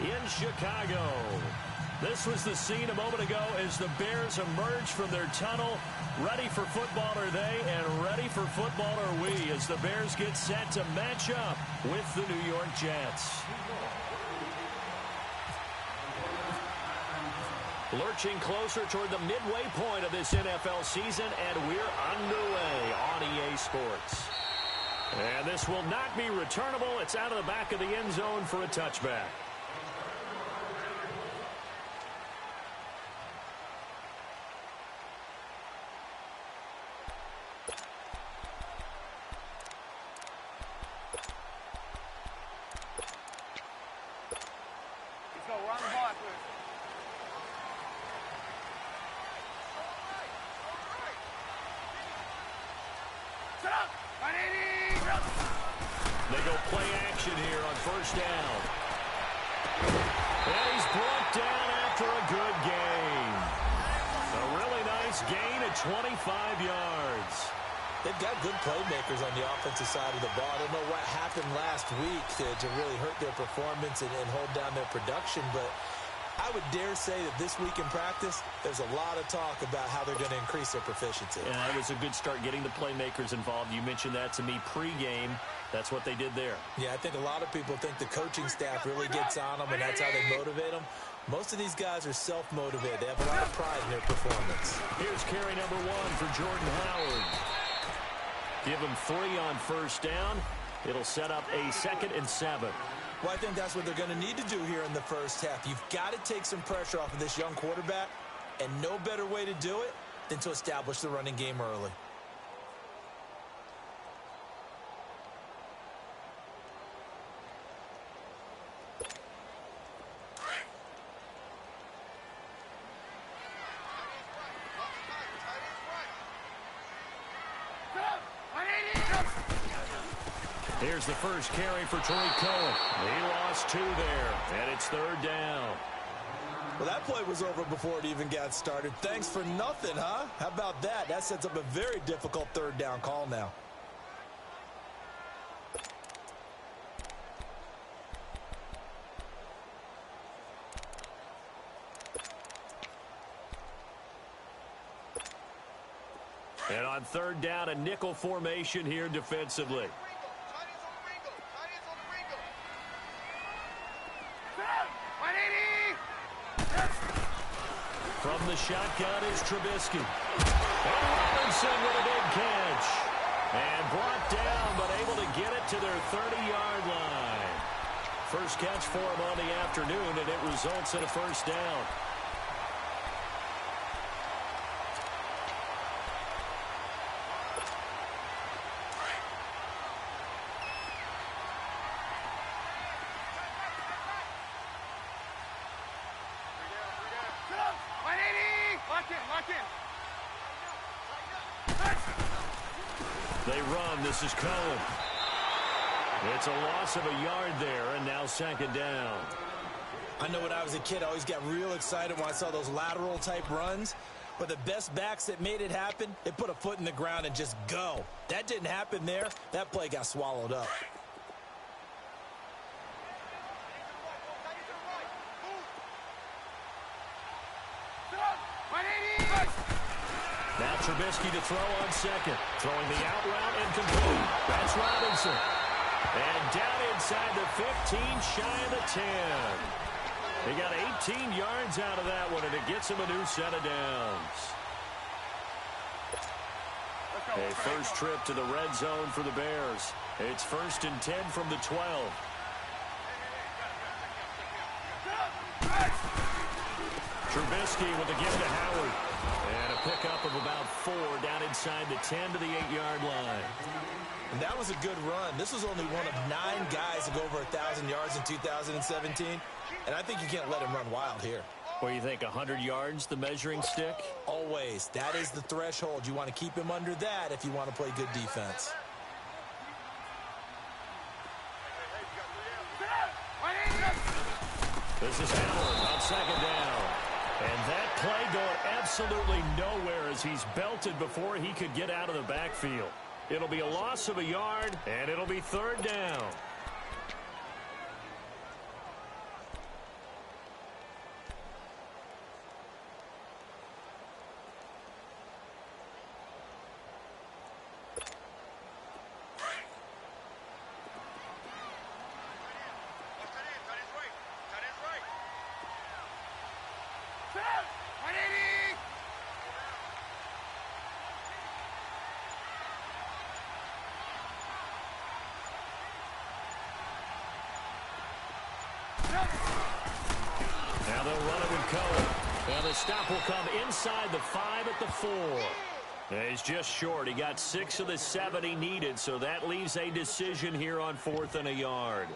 in Chicago. This was the scene a moment ago as the Bears emerged from their tunnel. Ready for football are they, and ready for football are we, as the Bears get set to match up with the New York Jets. Lurching closer toward the midway point of this NFL season, and we're underway on EA Sports. And this will not be returnable. It's out of the back of the end zone for a touchback. They go play action here on first down. And he's brought down after a good gain. A really nice gain at 25 yards. They've got good playmakers on the offensive side of the ball. I don't know what happened last week to really hurt their performance and hold down their production, but I would dare say that this week in practice, there's a lot of talk about how they're going to increase their proficiency. And that was a good start getting the playmakers involved. You mentioned that to me pregame. That's what they did there. Yeah, I think a lot of people think the coaching staff really gets on them, and that's how they motivate them. Most of these guys are self-motivated. They have a lot of pride in their performance. Here's carry number 1 for Jordan Howard. Give him 3 on first down. It'll set up a 2nd and 7. Well, I think that's what they're going to need to do here in the first half. You've got to take some pressure off of this young quarterback, and no better way to do it than to establish the running game early. Here's the first carry for Troy Cohen. He lost 2 there, and it's 3rd down. Well, that play was over before it even got started. Thanks for nothing, huh? How about that? That sets up a very difficult 3rd down call now. And on 3rd down, a nickel formation here defensively. From the shotgun is Trubisky. And Robinson with a big catch. And brought down, but able to get it to their 30-yard line. First catch for him on the afternoon, and it results in a first down. They run. This is Cohen. It's a loss of a yard there, and now 2nd down. I know when I was a kid, I always got real excited when I saw those lateral-type runs. But the best backs that made it happen, they put a foot in the ground and just go. That didn't happen there. That play got swallowed up. Now Trubisky to throw on 2nd. Throwing the out route incomplete. That's Robinson. And down inside the 15, shy of the 10. He got 18 yards out of that one, and it gets him a new set of downs. A first trip to the red zone for the Bears. It's 1st and 10 from the 12. Trubisky with the give to Howard. And a pickup of about 4 down inside the 10 to the 8-yard line. And that was a good run. This was only one of 9 guys to go over 1,000 yards in 2017. And I think you can't let him run wild here. What do you think, 100 yards, the measuring stick? Always. That is the threshold. You want to keep him under that if you want to play good defense. This is Howard on 2nd down. And that play going absolutely nowhere as he's belted before he could get out of the backfield. It'll be a loss of a yard, and it'll be 3rd down. Now they'll run it with Cohen. Now the stop will come inside the 5 at the 4. He's just short. He got 6 of the 7 he needed, so that leaves a decision here on 4th and a yard.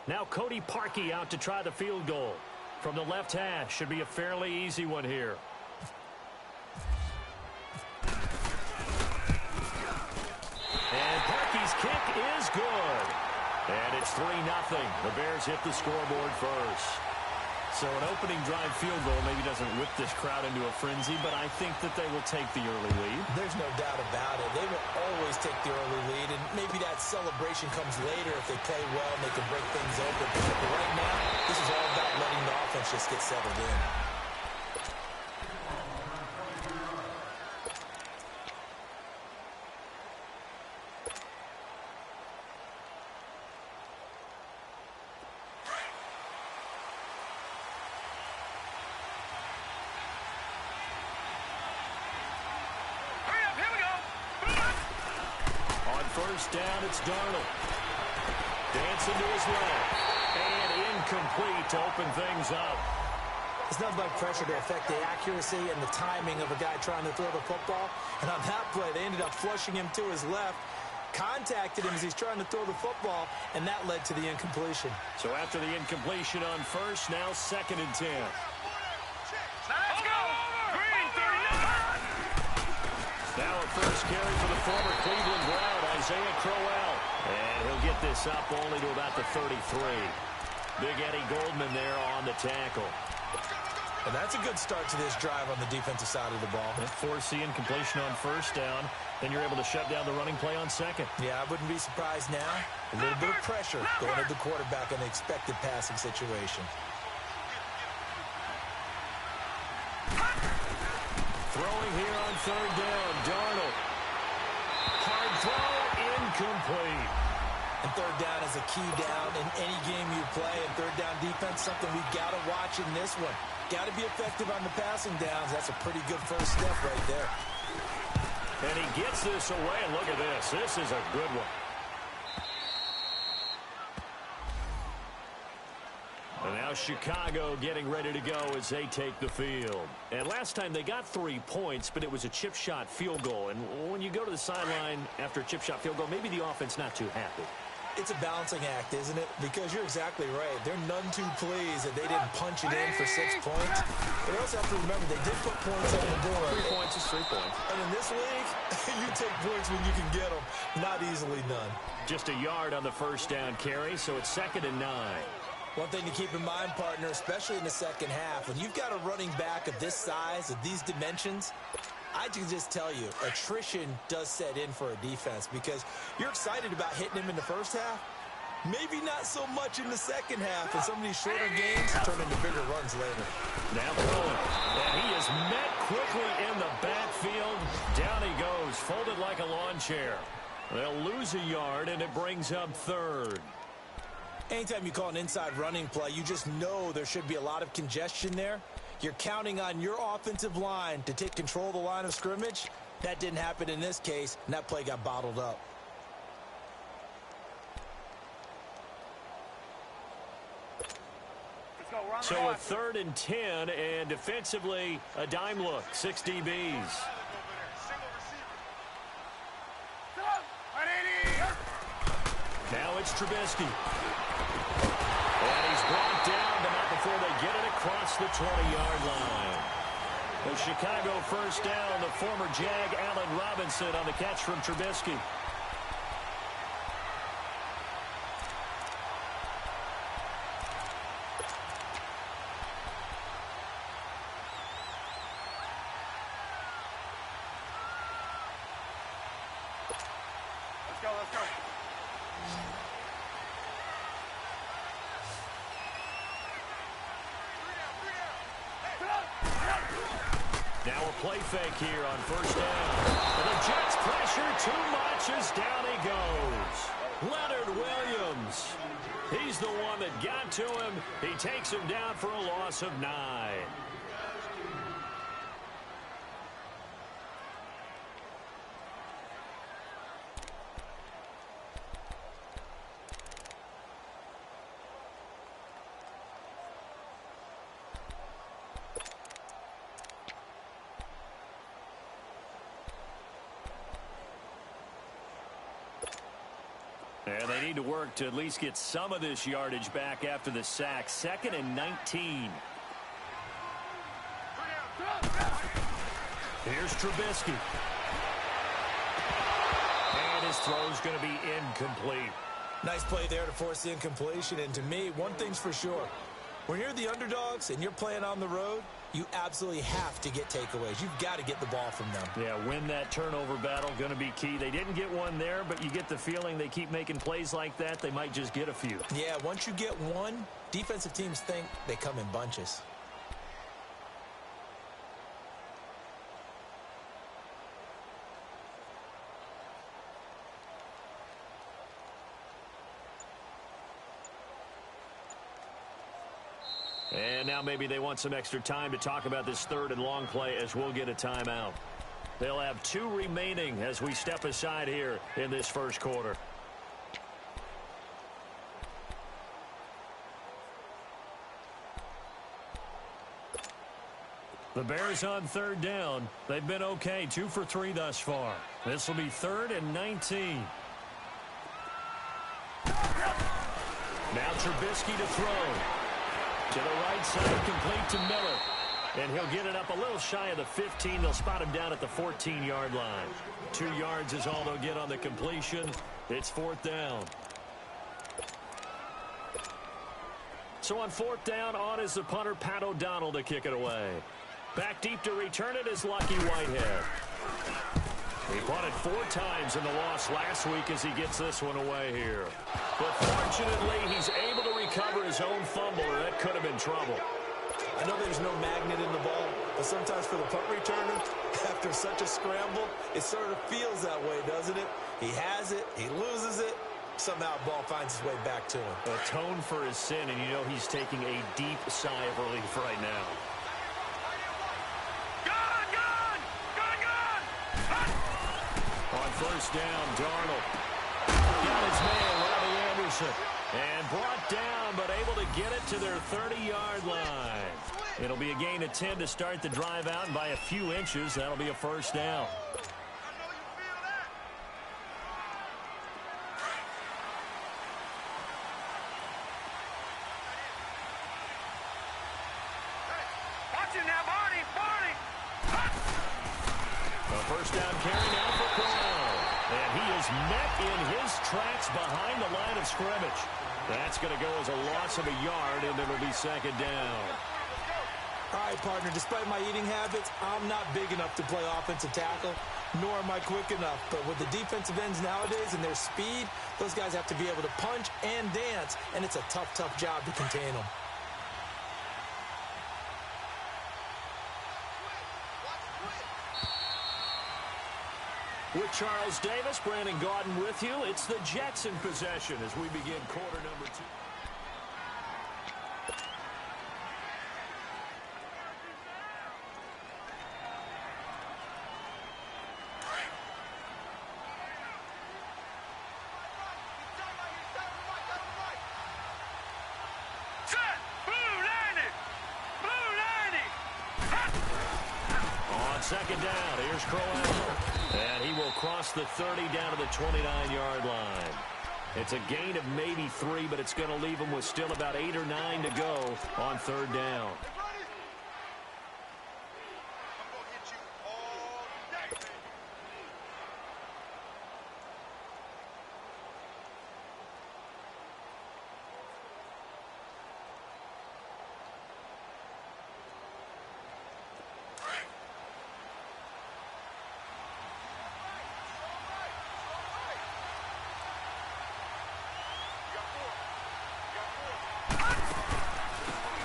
Now Cody Parkey out to try the field goal. From the left hash, should be a fairly easy one here. And Parkey's kick is good. And it's 3-0. The Bears hit the scoreboard first. So an opening drive field goal maybe doesn't whip this crowd into a frenzy, but I think that they will take the early lead. There's no doubt about it. They will always take the early lead, and maybe that celebration comes later if they play well and they can break things open. But right now, this is all about letting the offense just get settled in. First down, it's Darnold. Dancing to his left. And incomplete to open things up. It's nothing but pressure to affect the accuracy and the timing of a guy trying to throw the football. And on that play, they ended up flushing him to his left, contacted him as he's trying to throw the football, and that led to the incompletion. So after the incompletion on first, now 2nd and 10. Let's go! Green 39! Now a first carry for the former Cleveland Brown, Isaiah Crowell. And he'll get this up only to about the 33. Big Eddie Goldman there on the tackle. And that's a good start to this drive on the defensive side of the ball. Force the incompletion on first down. Then you're able to shut down the running play on second. Yeah, I wouldn't be surprised now. A little bit of pressure going at the quarterback in the expected passing situation. Throwing here on 3rd down, Darnold. Hard throw, incomplete. And 3rd down is a key down in any game you play. And 3rd down defense, something we've got to watch in this one. Got to be effective on the passing downs. That's a pretty good first step right there. And he gets this away. And look at this. This is a good one. And now Chicago getting ready to go as they take the field. And last time they got 3 points, but it was a chip shot field goal. And when you go to the sideline after a chip shot field goal, maybe the offense not too happy. It's a balancing act, isn't it? Because you're exactly right. They're none too pleased that they didn't punch it in for 6 points. But you also have to remember they did put points on the board. 3 points is 3 points. And in this league, you take points when you can get them. Not easily done. Just a yard on the first down carry, so it's 2nd and 9. One thing to keep in mind, partner, especially in the second half, when you've got a running back of this size, of these dimensions, I can just tell you, attrition does set in for a defense because you're excited about hitting him in the first half. Maybe not so much in the second half, and some of these shorter games turn into bigger runs later. Now Cohen, and he is met quickly in the backfield. Down he goes, folded like a lawn chair. They'll lose a yard, and it brings up 3rd. Anytime you call an inside running play, you just know there should be a lot of congestion there. You're counting on your offensive line to take control of the line of scrimmage. That didn't happen in this case, and that play got bottled up. So a 3rd and 10, and defensively, a dime look, 6 DBs. Now it's Trubisky. And he's brought down, but not before they get it across the 20-yard line. The Chicago first down, the former Jag Allen Robinson on the catch from Trubisky. Let's go. Now a play fake here on first down. And the Jets pressure too much as down he goes. Leonard Williams. He's the one that got to him. He takes him down for a loss of 9. And they need to work to at least get some of this yardage back after the sack. 2nd and 19. Here's Trubisky. And his throw's going to be incomplete. Nice play there to force the incompletion. And to me, one thing's for sure. When you're the underdogs and you're playing on the road, you absolutely have to get takeaways. You've got to get the ball from them. Yeah, win that turnover battle, going to be key. They didn't get one there, but you get the feeling they keep making plays like that, they might just get a few. Yeah, once you get one, defensive teams think they come in bunches. And now maybe they want some extra time to talk about this 3rd and long play as we'll get a timeout. They'll have 2 remaining as we step aside here in this first quarter. The Bears on 3rd down. They've been okay, 2 for 3 thus far. This will be 3rd and 19. Now Trubisky to throw. To the right side, complete to Miller. And he'll get it up a little shy of the 15. They'll spot him down at the 14-yard line. 2 yards is all they'll get on the completion. It's 4th down. So on 4th down, on is the punter, Pat O'Donnell, to kick it away. Back deep to return it is Lucky Whitehead. He punted 4 times in the loss last week as he gets this one away here. But fortunately, he's able to recover his own fumble, or that could have been trouble. I know there's no magnet in the ball, but sometimes for the punt returner, after such a scramble, it sort of feels that way, doesn't it? He has it, he loses it, somehow the ball finds its way back to him. Atone for his sin, and you know he's taking a deep sigh of relief right now. On 1st down, Darnold got his man, Robbie Anderson, and brought down, but able to get it to their 30-yard line. It'll be a gain of 10 to start the drive out, and by a few inches, that'll be a 1st down. A 1st down carry now for Brown. And he is met in his tracks behind the line of scrimmage. That's going to go as a loss of a yard, and it'll be 2nd down. All right, partner, despite my eating habits, I'm not big enough to play offensive tackle, nor am I quick enough. But with the defensive ends nowadays and their speed, those guys have to be able to punch and dance, and it's a tough, tough job to contain them. With Charles Davis, Brandon Gaudin with you. It's the Jets in possession as we begin quarter number 2. On 2nd down, here's Crowell. And he will cross the 30 down to the 29-yard line. It's a gain of maybe 3, but it's going to leave him with still about 8 or 9 to go on 3rd down.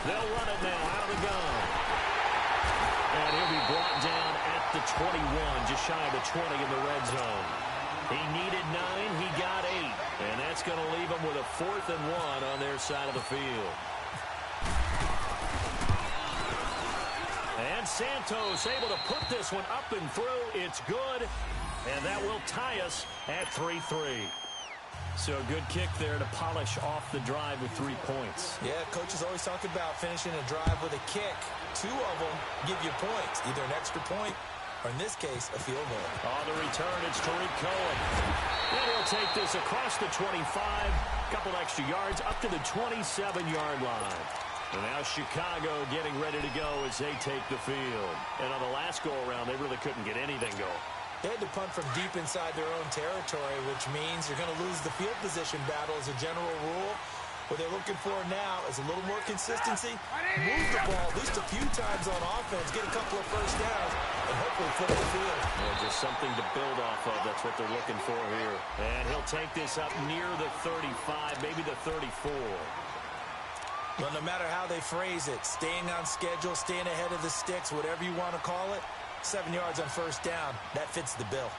They'll run it now out of the gun. And he'll be brought down at the 21, just shy of the 20 in the red zone. He needed 9, he got 8. And that's That's going to leave them with a 4th and 1 on their side of the field. And Santos able to put this one up and through. It's good. And that will tie us at 3-3. So a good kick there to polish off the drive with 3 points. Yeah, coaches always talk about finishing a drive with a kick. 2 of them give you points, either an extra point or, in this case, a field goal. On the return, it's Tariq Cohen. And he'll take this across the 25, couple extra yards up to the 27-yard line. And now Chicago getting ready to go as they take the field. And on the last go-around, they really couldn't get anything going. They had to punt from deep inside their own territory, which means you're going to lose the field position battle as a general rule. What they're looking for now is a little more consistency, move the ball at least a few times on offense, get a couple of first downs, and hopefully flip the field. Yeah, just something to build off of. That's what they're looking for here. And he'll take this up near the 35, maybe the 34. Well, no matter how they phrase it, staying on schedule, staying ahead of the sticks, whatever you want to call it, 7 yards on first down, that fits the bill.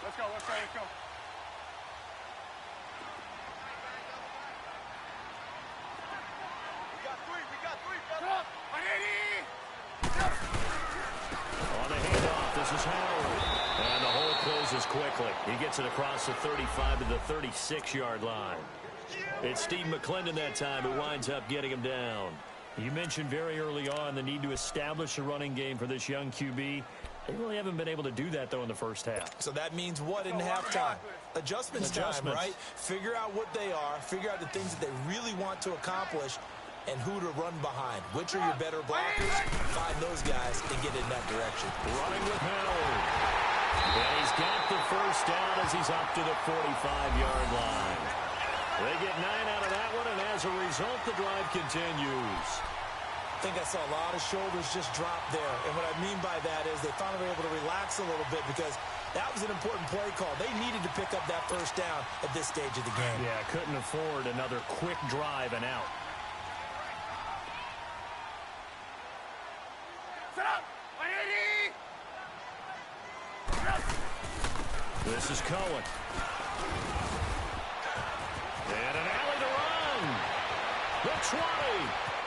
Let's go, let's go, let's go. We got three, brother. On the handoff, this is Howard. And the hole closes quickly. He gets it across the 35 to the 36-yard line. It's Steve McClendon that time who winds up getting him down. You mentioned very early on the need to establish a running game for this young QB. They really haven't been able to do that, though, in the first half. So that means what in halftime? Adjustments time, right? Figure out what they are, figure out the things that they really want to accomplish, and who to run behind. Which are your better blockers? Find those guys and get in that direction. Running with Howard. And he's got the first down as he's up to the 45-yard line. They get 9 out of that one, and as a result, the drive continues. I think I saw a lot of shoulders just drop there. And what I mean by that is they finally were able to relax a little bit because that was an important play call. They needed to pick up that first down at this stage of the game. Yeah, couldn't afford another quick drive and out. Set up! 180! This is Cohen. And an alley to run. The 20,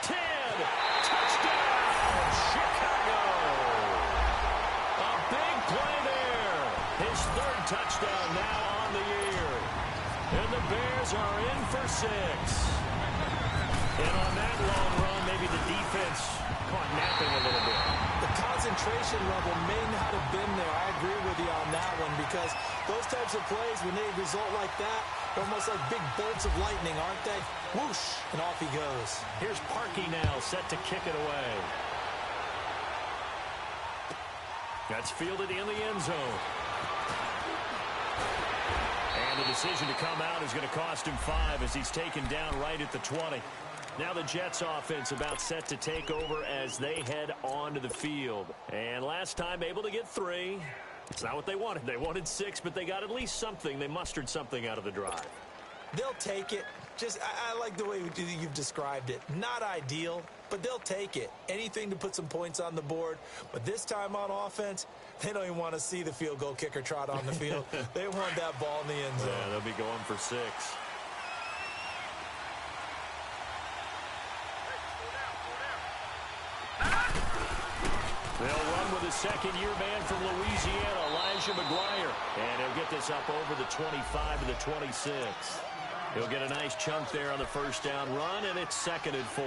10, touchdown, Chicago. A big play there. His 3rd touchdown now on the year. And the Bears are in for 6. And on that long run, maybe the defense caught napping a little bit. The concentration level may not have been there. I agree with you on that one because those types of plays, when they result like that, they're almost like big bolts of lightning, aren't they? Whoosh, and off he goes. Here's Parkey now, set to kick it away. That's fielded in the end zone. And the decision to come out is going to cost him 5 as he's taken down right at the 20. Now the Jets offense about set to take over as they head onto the field. And last time able to get 3. It's not what they wanted. They wanted 6, but they got at least something. They mustered something out of the drive. They'll take it. I like the way you've described it. Not ideal, but they'll take it. Anything to put some points on the board. But this time on offense, they don't even want to see the field goal kicker trot on the field. They want that ball in the end zone. Yeah, they'll be going for 6. They'll run with a second-year man from Louisiana, Elijah McGuire. And he'll get this up over the 25 to the 26. He'll get a nice chunk there on the first down run, and it's 2nd and 4.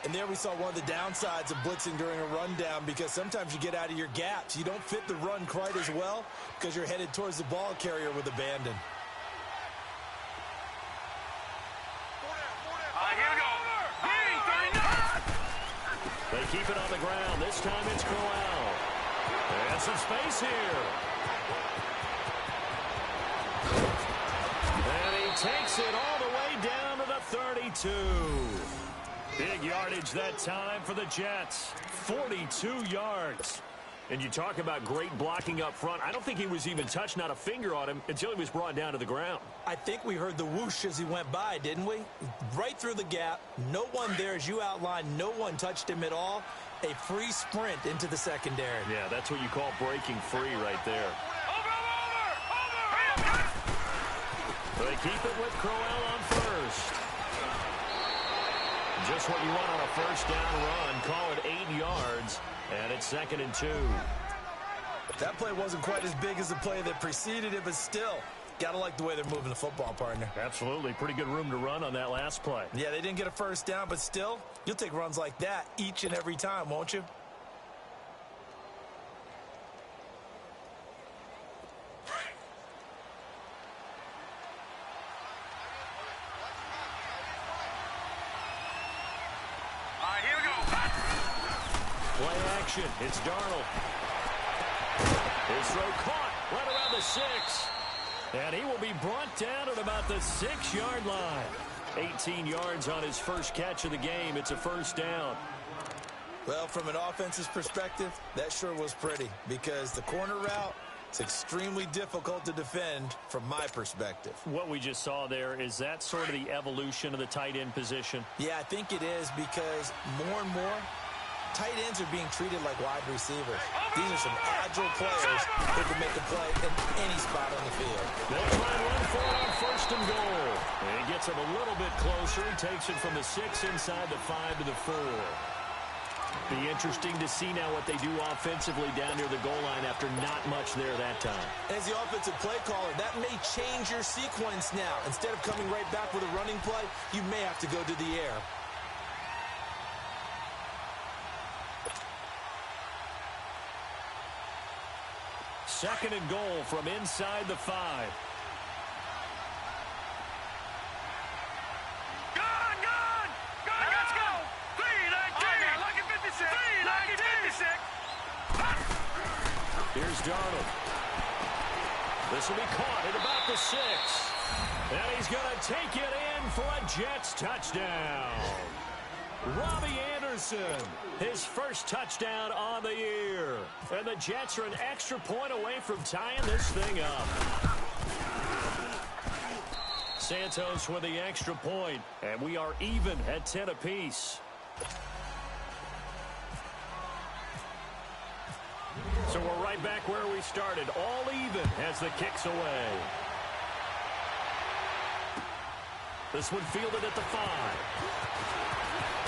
And there we saw one of the downsides of blitzing during a rundown because sometimes you get out of your gaps. You don't fit the run quite as well because you're headed towards the ball carrier with abandon. Here we go. Green, 39! They keep it on the ground. This time it's Corral. And some space here. And he takes it all the way down to the 32. Big yardage that time for the Jets. 42 yards. And you talk about great blocking up front. I don't think he was even touched, not a finger on him, until he was brought down to the ground. I think we heard the whoosh as he went by, didn't we? Right through the gap. No one there, as you outlined. No one touched him at all. A free sprint into the secondary. Yeah, that's what you call breaking free right there. Over! They keep it with Crowell on first. Just what you want on a first down run. Call it 8 yards, and it's 2nd and 2. That play wasn't quite as big as the play that preceded it, but still, gotta like the way they're moving the football, partner. Absolutely. Pretty good room to run on that last play. Yeah, they didn't get a first down, but still, you'll take runs like that each and every time, won't you? Play action. It's Darnold. His throw caught right around the 6. And he will be brought down at about the 6-yard line. 18 yards on his first catch of the game. It's a first down. Well, from an offense's perspective, that sure was pretty because the corner route, it's extremely difficult to defend from my perspective. What we just saw there, is that sort of the evolution of the tight end position? Yeah, I think it is because more and more, tight ends are being treated like wide receivers. These are some agile players who can make a play in any spot on the field. They'll try and run for it on 1st and goal. And he gets him a little bit closer. He takes it from the 6 inside the 5 to the 4. Be interesting to see now what they do offensively down near the goal line after not much there that time. As the offensive play caller, that may change your sequence now. Instead of coming right back with a running play, you may have to go to the air. Second and goal from inside the 5. Gone! Let's go! 3-19! Lucky 56! 3-56! Here's Darnold. This will be caught at about the 6. And he's going to take it in for a Jets touchdown. Robbie Anderson, his first touchdown on the year. And the Jets are an extra point away from tying this thing up. Santos with the extra point, and we are even at 10 apiece. So we're right back where we started, all even as the kick's away. This one fielded at the 5.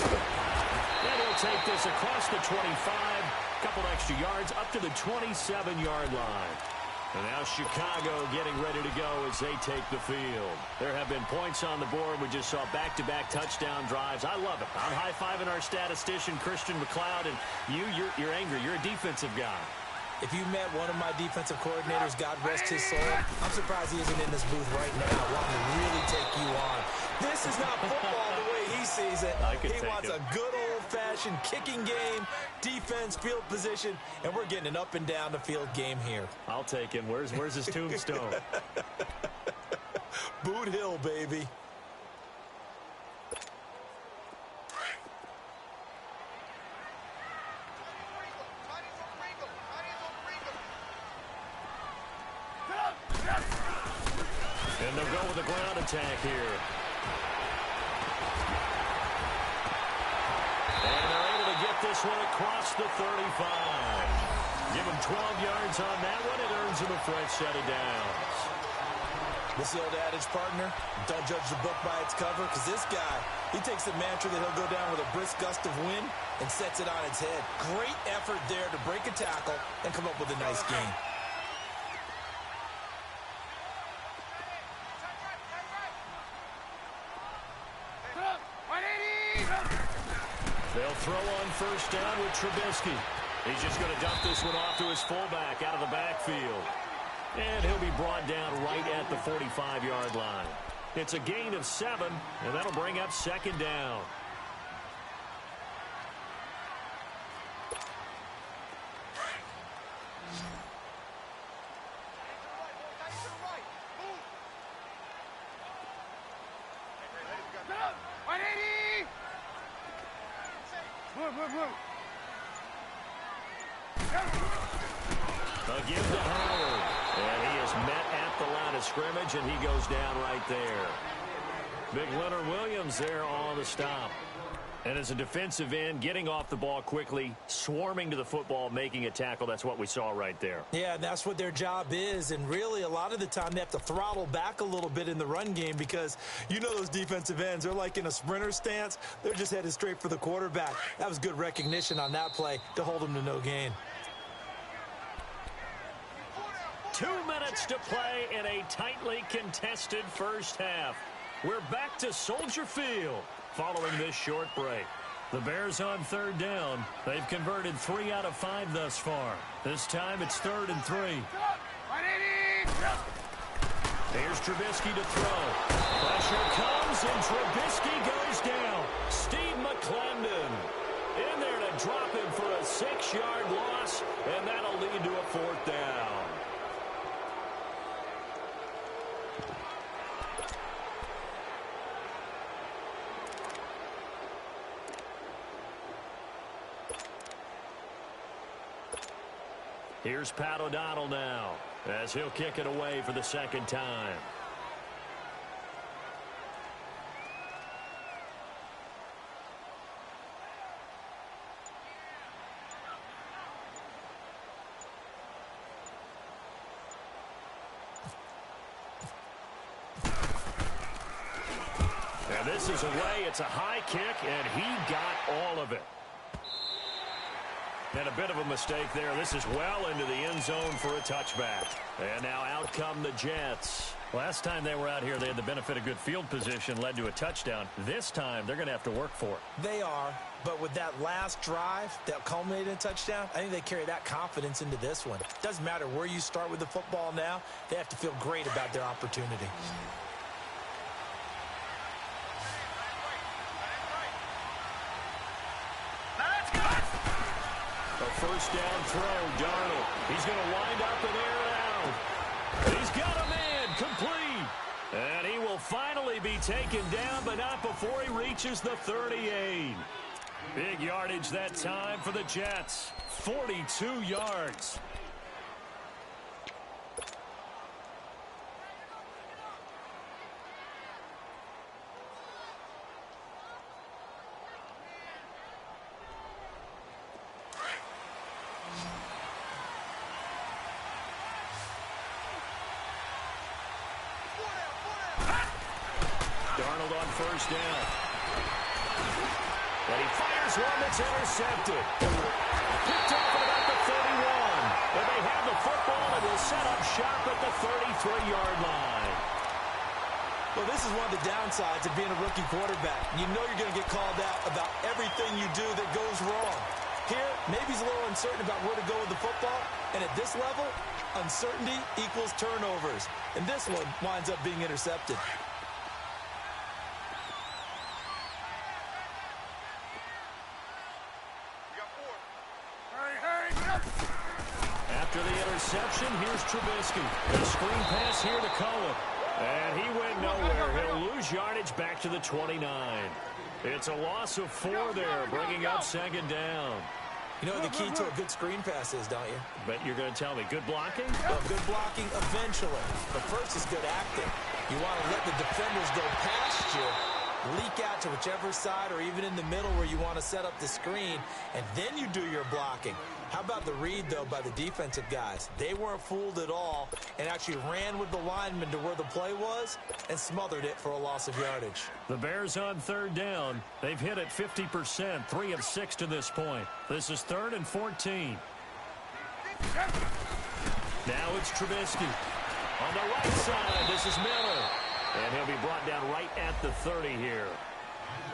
And he'll take this across the 25, a couple extra yards, up to the 27-yard line. And now Chicago getting ready to go as they take the field. There have been points on the board. We just saw back-to-back touchdown drives. I love it. I'm high-fiving our statistician, Christian McLeod, and you're angry. You're a defensive guy. If you met one of my defensive coordinators, God rest his soul, I'm surprised he isn't in this booth right now wanting to really take you on. This is not football the way he sees it. He wants a good old-fashioned kicking game, defense, field position, and we're getting an up-and-down-the-field game here. I'll take him. Where's his tombstone? Boot Hill, baby. And they'll go with a ground attack here. And they're able to get this one across the 35. Give him 12 yards on that one. It earns him a fresh set of downs. What's the old adage, partner? Don't judge the book by its cover, because this guy, he takes the mantra that he'll go down with a brisk gust of wind and sets it on its head. Great effort there to break a tackle and come up with a nice gain. They'll throw on first down with Trubisky. He's just going to dump this one off to his fullback out of the backfield. And he'll be brought down right at the 45-yard line. It's a gain of 7, and that'll bring up second down. A give to Howard. And he is met at the line of scrimmage, and he goes down right there. Big Leonard Williams there on the stop. And as a defensive end, getting off the ball quickly, swarming to the football, making a tackle, that's what we saw right there. Yeah, that's what their job is. And really, a lot of the time, they have to throttle back a little bit in the run game because you know those defensive ends, they're like in a sprinter stance. They're just headed straight for the quarterback. That was good recognition on that play to hold them to no gain. 2 minutes to play in a tightly contested first half. We're back to Soldier Field following this short break. The Bears on third down. They've converted 3 out of 5 thus far. This time it's 3rd and 3. Here's Trubisky to throw. Pressure comes, and Trubisky goes down. Steve McClendon in there to drop him for a 6-yard loss, and that'll lead to a 4th down. Here's Pat O'Donnell now, as he'll kick it away for the 2nd time. And this is away. It's a high kick, and he got all of it. And a bit of a mistake there. This is well into the end zone for a touchback. And now out come the Jets. Last time they were out here, they had the benefit of good field position, led to a touchdown. This time, they're going to have to work for it. They are, but with that last drive that culminated in a touchdown, I think they carry that confidence into this one. Doesn't matter where you start with the football now, they have to feel great about their opportunity. First down throw, Darnold. He's going to wind up and air it out. He's got a man, complete. And he will finally be taken down, but not before he reaches the 38. Big yardage that time for the Jets. 42 yards. Darnold on first down. And he fires one that's intercepted. Picked off at about the 31. And they have the football and will set up shop at the 33-yard line. Well, this is one of the downsides of being a rookie quarterback. You know you're going to get called out about everything you do that goes wrong. Here, maybe he's a little uncertain about where to go with the football. And at this level, uncertainty equals turnovers. And this one winds up being intercepted. After the interception, here's Trubisky. A screen pass here to Cohen. And he went nowhere. He'll lose yardage back to the 29. It's a loss of 4 there, bringing up 2nd down. You know what the key to a good screen pass is, don't you? Bet you're going to tell me. Good blocking? Well, good blocking eventually. But first is good acting. You want to let the defenders go past you, leak out to whichever side or even in the middle where you want to set up the screen, and then you do your blocking. How about the read, though, by the defensive guys? They weren't fooled at all and actually ran with the lineman to where the play was and smothered it for a loss of yardage. The Bears on third down. They've hit it 50%, 3 of 6 to this point. This is 3rd and 14. Now it's Trubisky. On the right side, this is Miller. And he'll be brought down right at the 30 here.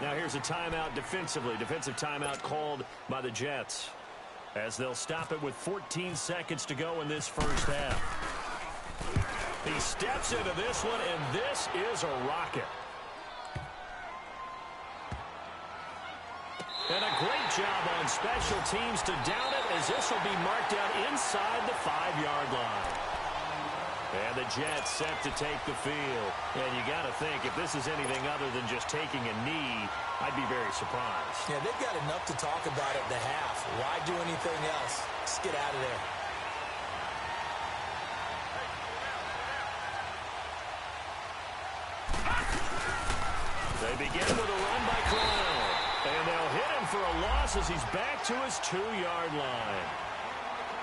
Now here's a timeout defensively. Defensive timeout called by the Jets, as they'll stop it with 14 seconds to go in this first half. He steps into this one, and this is a rocket. And a great job on special teams to down it, as this will be marked out inside the 5-yard line. And the Jets set to take the field. And you got to think, if this is anything other than just taking a knee, I'd be very surprised. Yeah, they've got enough to talk about at the half. Why do anything else? Just get out of there. They begin with a run by Crowell. And they'll hit him for a loss as he's back to his 2-yard line.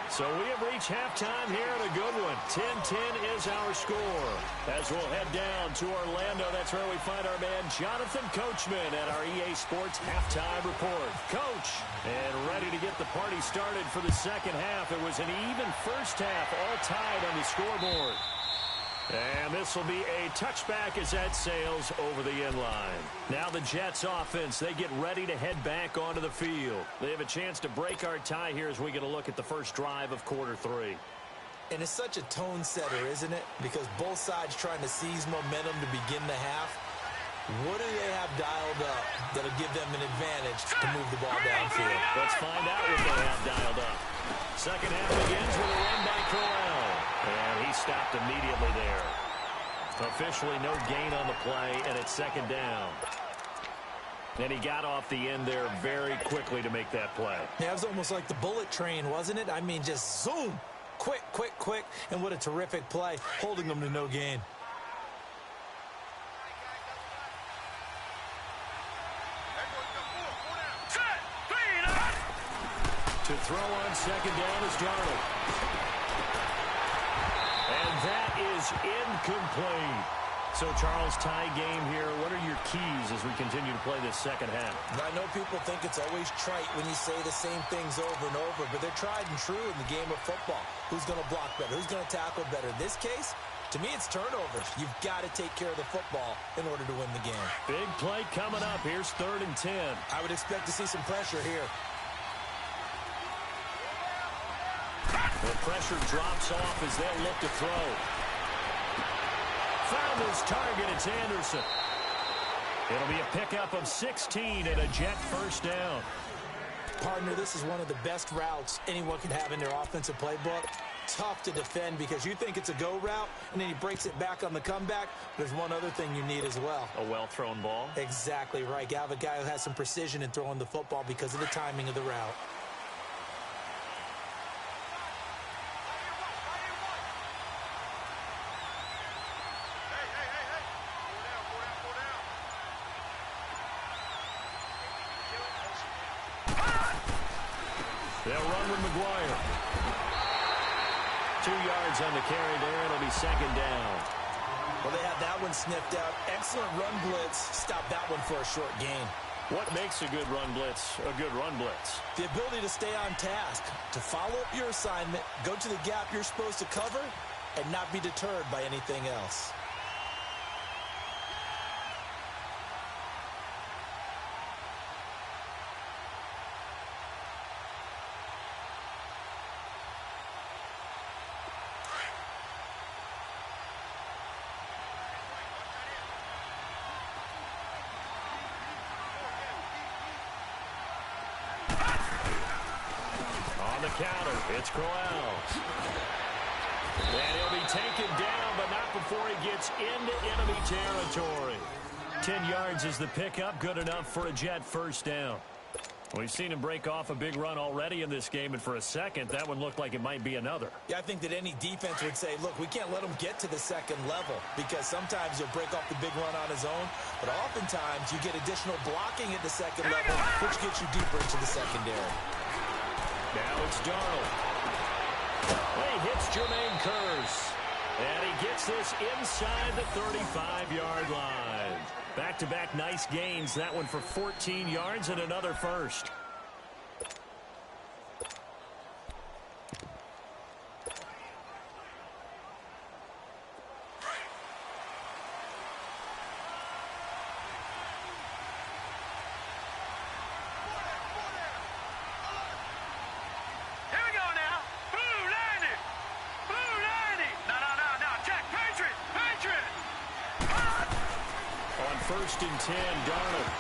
So we have reached halftime here at a good one. 10-10 is our score. As we'll head down to Orlando, that's where we find our man Jonathan Coachman at our EA Sports Halftime Report. Coach, and ready to get the party started for the second half. It was an even first half, all tied on the scoreboard. And this will be a touchback as that sails over the end line. Now the Jets offense, they get ready to head back onto the field. They have a chance to break our tie here as we get a look at the first drive of quarter 3. And it's such a tone setter, isn't it? Because both sides trying to seize momentum to begin the half. What do they have dialed up that'll give them an advantage to move the ball downfield? Let's find out what they have dialed up. Second half begins with a run by Crowell. And he stopped immediately there. Officially no gain on the play, and it's second down. And he got off the end there very quickly to make that play. Yeah, it was almost like the bullet train, wasn't it? I mean, just zoom. Quick, quick, quick. And what a terrific play, holding them to no gain. To throw on second down is Darnold. And that is incomplete. So, Charles, tie game here. What are your keys as we continue to play this second half? I know people think it's always trite when you say the same things over and over, but they're tried and true in the game of football. Who's going to block better? Who's going to tackle better? In this case, to me, it's turnovers. You've got to take care of the football in order to win the game. Big play coming up. Here's 3rd and 10. I would expect to see some pressure here. The pressure drops off as they'll look to throw. Found his target. It's Anderson. It'll be a pickup of 16 and a Jet first down. Partner, this is one of the best routes anyone can have in their offensive playbook. Tough to defend because you think it's a go route, and then he breaks it back on the comeback. There's one other thing you need as well. A well-thrown ball? Exactly right. You have a guy who has some precision in throwing the football because of the timing of the route. They'll run with McGuire. 2 yards on the carry there. It'll be second down. Well, they had that one sniffed out. Excellent run blitz. Stop that one for a short gain. What makes a good run blitz a good run blitz? The ability to stay on task, to follow up your assignment, go to the gap you're supposed to cover, and not be deterred by anything else. Counter. It's Crowell. And he'll be taken down, but not before he gets into enemy territory. 10 yards is the pickup. Good enough for a Jet first down. We've seen him break off a big run already in this game, and for a second, that one looked like it might be another. Yeah, I think that any defense would say, look, we can't let him get to the second level because sometimes he'll break off the big run on his own, but oftentimes you get additional blocking at the second level, which gets you deeper into the secondary. Now it's Darnold. He hits Jermaine Kearse. And he gets this inside the 35-yard line. Back-to-back nice gains. That one for 14 yards and another first. First and 10, Darnold.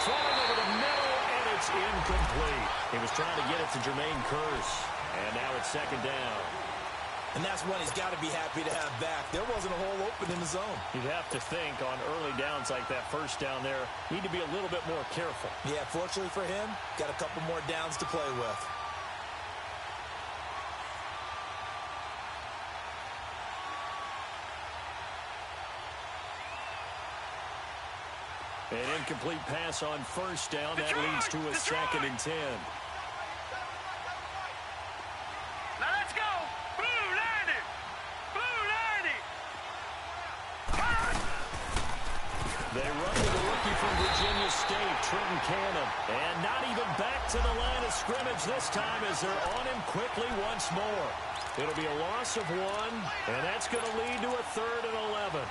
Throwing over the middle, and it's incomplete. He was trying to get it to Jermaine Kearse, and now it's second down. And that's one he's got to be happy to have back. There wasn't a hole open in the zone. You'd have to think on early downs like that first down there, need to be a little bit more careful. Yeah, fortunately for him, got a couple more downs to play with. An incomplete pass on first down. That leads to a 2nd and 10. Now let's go. Blue 90. Blue 90. They run to the rookie from Virginia State, Trenton Cannon. And not even back to the line of scrimmage this time as they're on him quickly once more. It'll be a loss of 1, and that's going to lead to a 3rd and 11.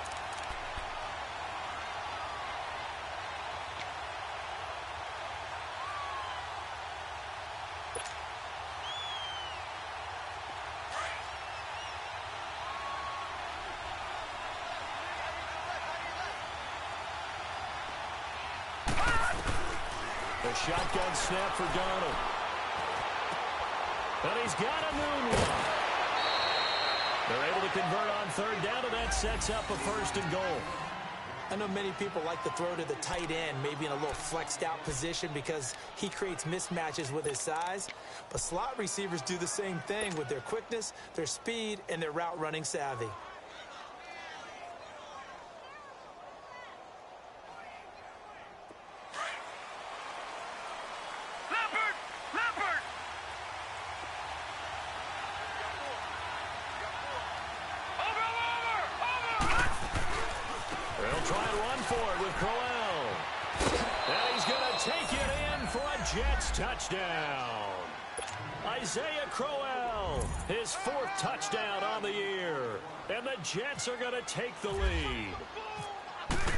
A shotgun snap for Donald. And he's got a moonwalk. They're able to convert on 3rd down, and that sets up a 1st and goal. I know many people like to throw to the tight end, maybe in a little flexed out position because he creates mismatches with his size. But slot receivers do the same thing with their quickness, their speed, and their route running savvy. Jets touchdown. Isaiah Crowell, his 4th touchdown on the year. And the Jets are going to take the lead.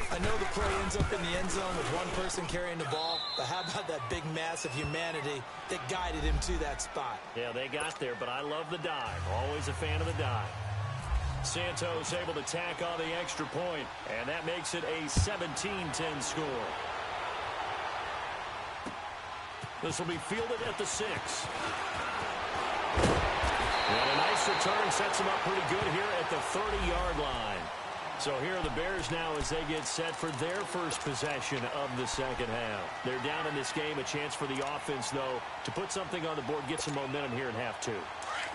I know the play ends up in the end zone with one person carrying the ball, but how about that big mass of humanity that guided him to that spot? Yeah, they got there, but I love the dive. Always a fan of the dive. Santos able to tack on the extra point, and that makes it a 17-10 score. This will be fielded at the 6. And a nice return sets them up pretty good here at the 30-yard line. So here are the Bears now as they get set for their first possession of the second half. They're down in this game. A chance for the offense, though, to put something on the board, get some momentum here in half 2.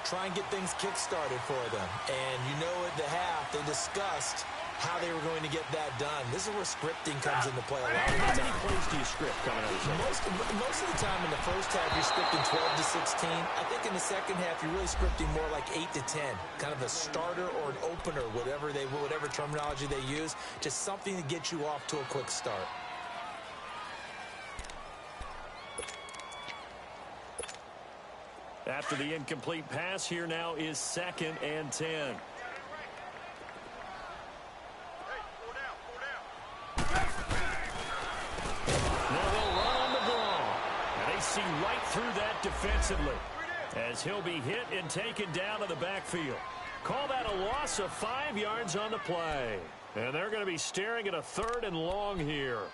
Try and get things kick-started for them. And you know at the half, they discussed how they were going to get that done. This is where scripting comes into play a lot of the time. How many plays do you script coming out of the Most of the time in the first half, you're scripting 12 to 16. I think in the second half, you're really scripting more like 8 to 10. Kind of a starter or an opener, whatever terminology they use. Just something to get you off to a quick start. After the incomplete pass, here now is 2nd and 10. See right through that defensively as he'll be hit and taken down to the backfield. Call that a loss of 5 yards on the play. And they're going to be staring at a 3rd and long here.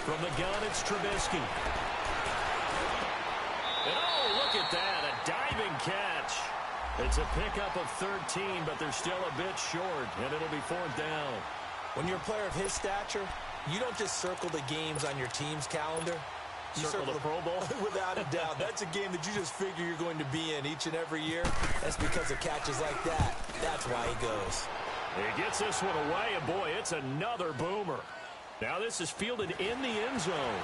From the gun, it's Trubisky. And oh, look at that, a diving catch. It's a pickup of 13, but they're still a bit short, and it'll be 4th down. When you're a player of his stature, you don't just circle the games on your team's calendar. You circle the Pro Bowl? Without a doubt. That's a game that you just figure you're going to be in each and every year. That's because of catches like that. That's why he goes. He gets this one away, and boy, it's another boomer. Now this is fielded in the end zone.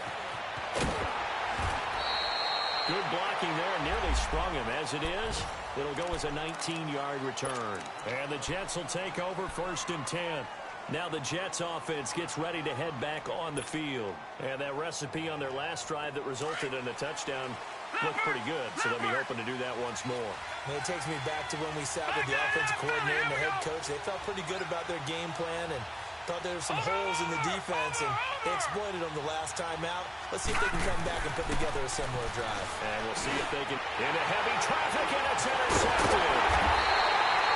Good blocking there, nearly sprung him. As it is, it'll go as a 19-yard return. And the Jets will take over 1st and 10. Now the Jets offense gets ready to head back on the field. And that recipe on their last drive that resulted in a touchdown looked pretty good, so they'll be hoping to do that once more. And it takes me back to when we sat with the offensive coordinator and the head coach. They felt pretty good about their game plan, and Thought there were some holes in the defense, and they exploited them the last time out. Let's see if they can come back and put together a similar drive. And we'll see if they can. Into heavy traffic, and it's intercepted.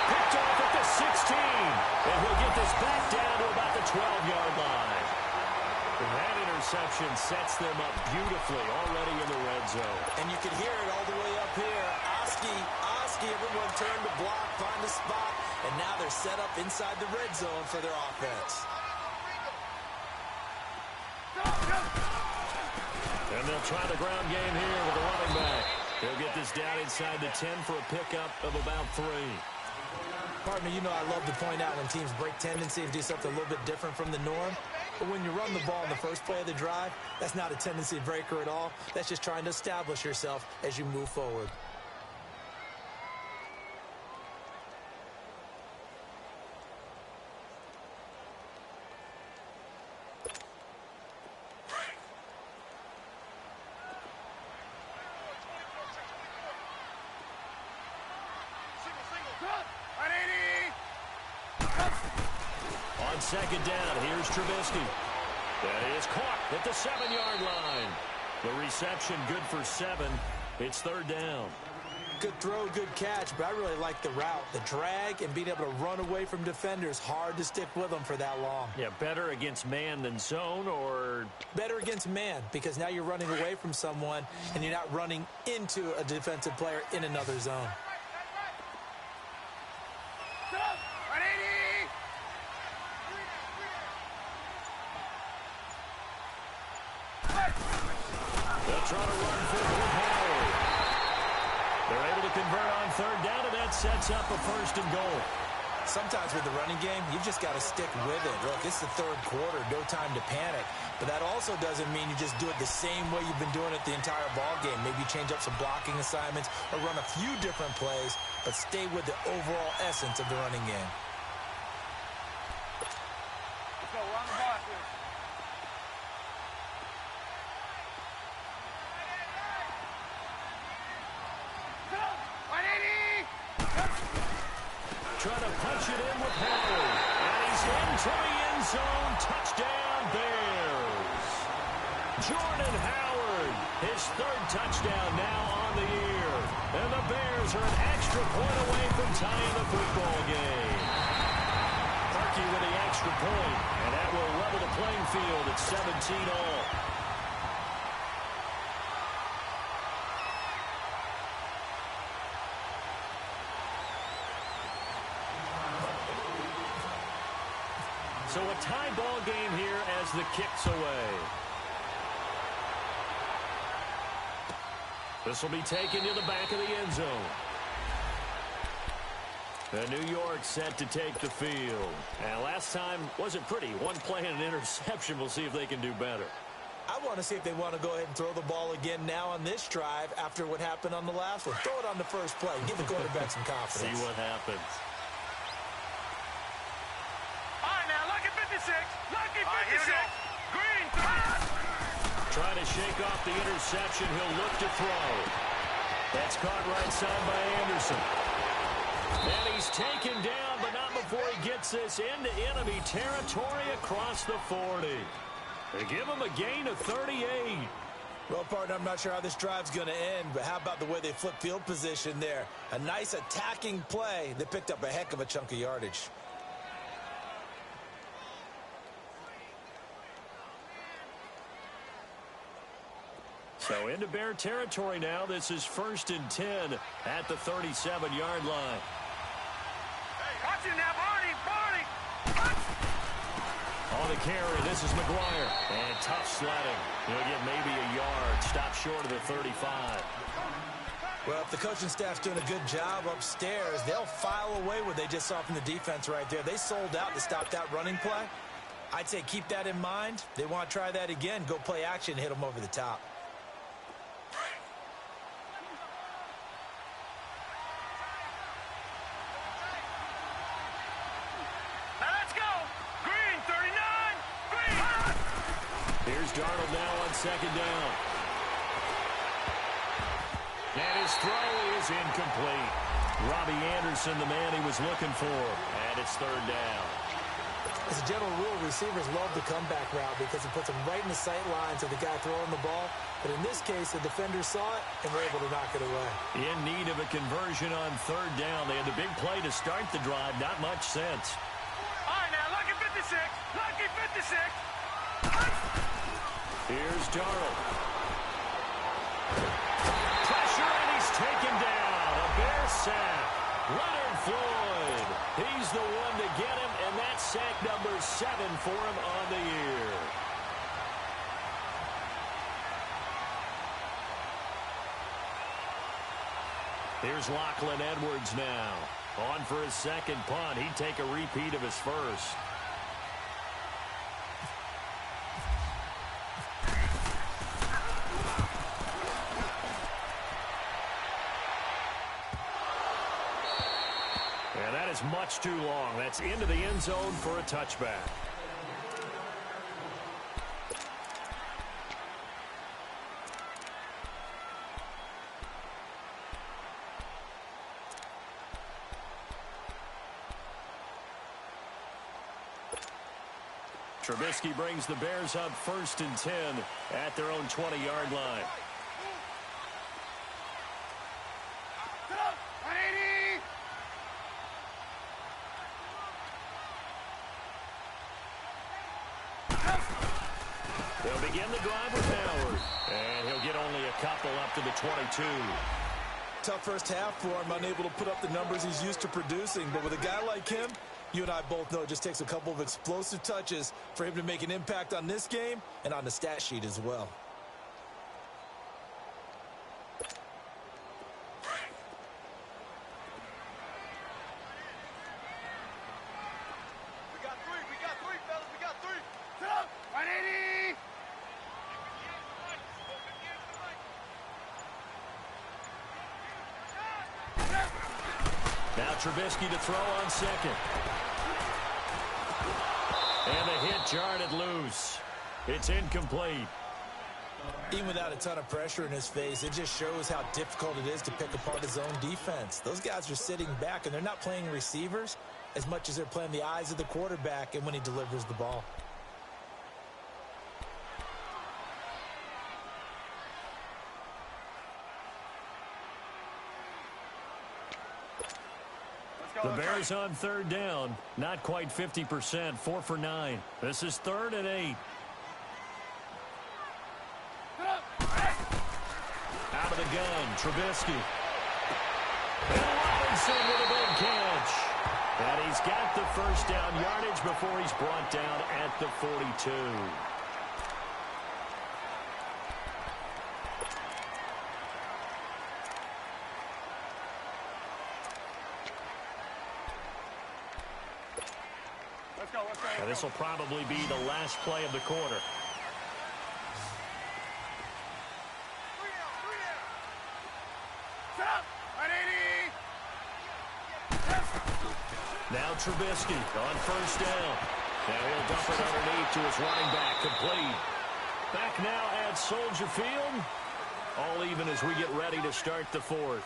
Picked off at the 16. And he'll get this back down to about the 12-yard line. And that interception sets them up beautifully already in the red zone. And you can hear it all the way up here. Oski, everyone turned to block, find a spot, and now they're set up inside the red zone for their offense. And they'll try the ground game here with the running back. They'll get this down inside the 10 for a pickup of about 3. Partner, you know I love to point out when teams break tendency and do something a little bit different from the norm. But when you run the ball in the first play of the drive, that's not a tendency breaker at all. That's just trying to establish yourself as you move forward. On second down, here's Trubisky. That is caught at the 7-yard line. The reception good for 7. It's third down. Good throw, good catch, but I really like the route. The drag and being able to run away from defenders, hard to stick with them for that long. Yeah, better against man than zone, or? Better against man, because now you're running away from someone and you're not running into a defensive player in another zone. They'll try to run for it with Howard. They're able to convert on third down, and that sets up a 1st and goal. Sometimes with the running game, you've just got to stick with it. Look, it's the third quarter, no time to panic. But that also doesn't mean you just do it the same way you've been doing it the entire ball game. Maybe change up some blocking assignments or run a few different plays, but stay with the overall essence of the running game. Let's go, we're on the block here. Trying to punch it in with Howard. And he's into the end zone. Touchdown, Bears. Jordan Howard, his 3rd touchdown now on the year. And the Bears are an extra point away from tying the football game. Parkey with the extra point, and that will level the playing field at 17 all. So a tie ball game here as the kick's away. This will be taken to the back of the end zone. The New York set to take the field. And last time wasn't pretty. One play and an interception. We'll see if they can do better. I want to see if they want to go ahead and throw the ball again now on this drive after what happened on the last one. Throw it on the first play. Give the quarterback some confidence. See what happens. Lucky 56. Green. Trying to shake off the interception. He'll look to throw. That's caught right side by Anderson. And he's taken down, but not before he gets this into enemy territory across the 40. They give him a gain of 38. Well, partner, I'm not sure how this drive's going to end, but how about the way they flip field position there? A nice attacking play. They picked up a heck of a chunk of yardage. So into Bear territory now. This is 1st and 10 at the 37-yard line. Watch it now, Barney. On the carry, this is McGuire. And tough sledding. He'll get maybe a yard. Stop short of the 35. Well, if the coaching staff's doing a good job upstairs, they'll file away what they just saw from the defense right there. They sold out to stop that running play. I'd say keep that in mind. They want to try that again. Go play action, hit them over the top. Darnold now on second down. And his throw is incomplete. Robbie Anderson, the man he was looking for. And it's third down. As a general rule, receivers love the comeback route because it puts them right in the sight lines of the guy throwing the ball. But in this case, the defender saw it and were able to knock it away. In need of a conversion on third down. They had the big play to start the drive. Not much sense. All right, now, lucky 56. Lucky 56. Here's Darrell. Pressure, and he's taken down. A Bear sack. Leonard Floyd. He's the one to get him, and that's sack number 7 for him on the year. Here's Lachlan Edwards now. On for his second punt. He'd take a repeat of his first. And that is much too long. That's into the end zone for a touchback. Trubisky brings the Bears up 1st and 10 at their own 20-yard line. They'll begin the drive with Howard, and he'll get only a couple up to the 22. Tough first half for him, unable to put up the numbers he's used to producing. But with a guy like him, you and I both know it just takes a couple of explosive touches for him to make an impact on this game and on the stat sheet as well. We got three, fellas. We got three. 180. Now Trubisky to throw on second. And the hit jarred loose. It's incomplete. Even without a ton of pressure in his face, it just shows how difficult it is to pick apart his own defense. Those guys are sitting back, and they're not playing receivers as much as they're playing the eyes of the quarterback and when he delivers the ball. The Bears on third down. Not quite 50%. 4 for 9. This is 3rd and 8. Out of the gun, Trubisky. And Robinson with a big catch. And he's got the first down yardage before he's brought down at the 42. Now, this will probably be the last play of the quarter. Now Trubisky on first down. Now he'll dump it underneath to his running back, complete. Back now at Soldier Field. All even as we get ready to start the 4th.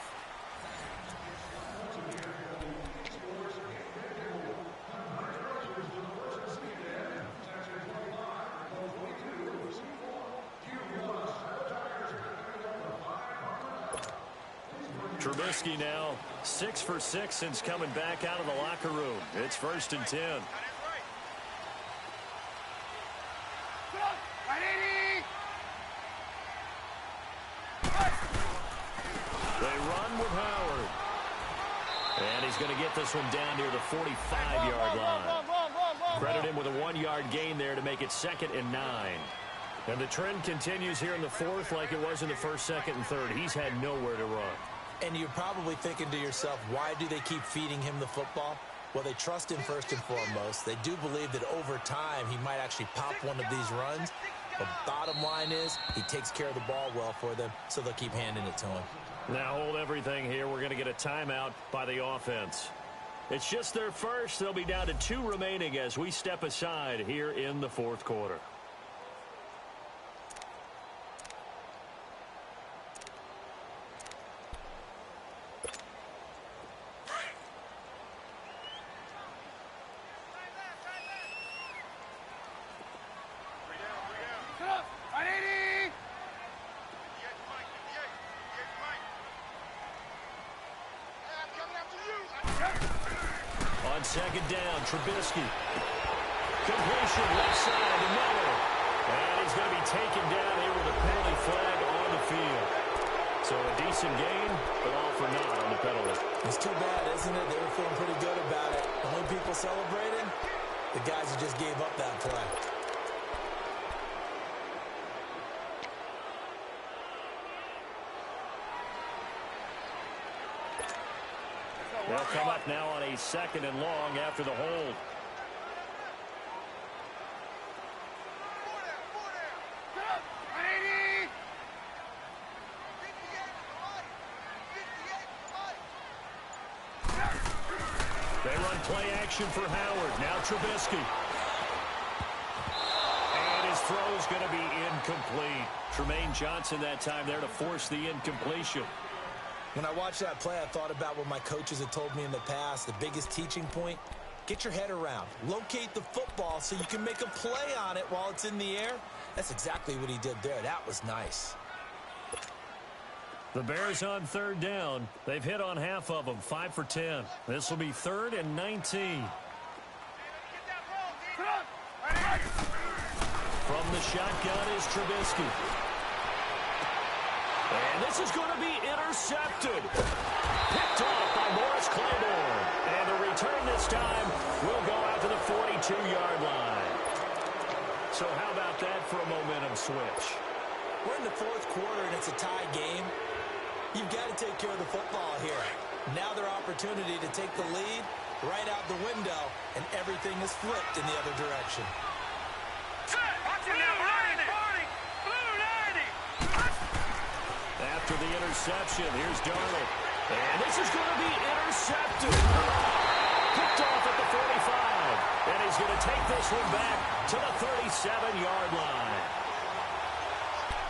Trubisky now 6 for 6 since coming back out of the locker room. It's 1st and 10. They run with Howard. And he's going to get this one down near the 45-yard line. Credit him with a 1-yard gain there to make it 2nd and 9. And the trend continues here in the 4th like it was in the 1st, 2nd, and 3rd. He's had nowhere to run. And you're probably thinking to yourself, why do they keep feeding him the football? Well, they trust him first and foremost. They do believe that over time he might actually pop one of these runs. But bottom line is he takes care of the ball well for them, so they'll keep handing it to him. Now hold everything here. We're going to get a timeout by the offense. It's just their first. They'll be down to 2 remaining as we step aside here in the 4th quarter. second down. Trubisky. Completion left side to Miller. And he's going to be taken down here with a penalty flag on the field. So a decent game, but all for naught on the penalty. It's too bad, isn't it? They were feeling pretty good about it. The only people celebrating, the guys who just gave up that play. They'll come up now on a second and long after the hold. They run play action for Howard. Now Trubisky. And his throw is going to be incomplete. Tremaine Johnson that time there to force the incompletion. When I watched that play, I thought about what my coaches had told me in the past. The biggest teaching point, get your head around. Locate the football so you can make a play on it while it's in the air. That's exactly what he did there. That was nice. The Bears on third down. They've hit on half of them, 5 for 10. This will be 3rd and 19. From the shotgun is Trubisky. And this is going to be intercepted. Picked off by Morris Claiborne. And the return this time will go out to the 42-yard line. So how about that for a momentum switch? We're in the 4th quarter, and it's a tie game. You've got to take care of the football here. Now their opportunity to take the lead right out the window, and everything is flipped in the other direction. After the interception, here's Darnold. And this is going to be intercepted. Picked off at the 45. And he's going to take this one back to the 37-yard line.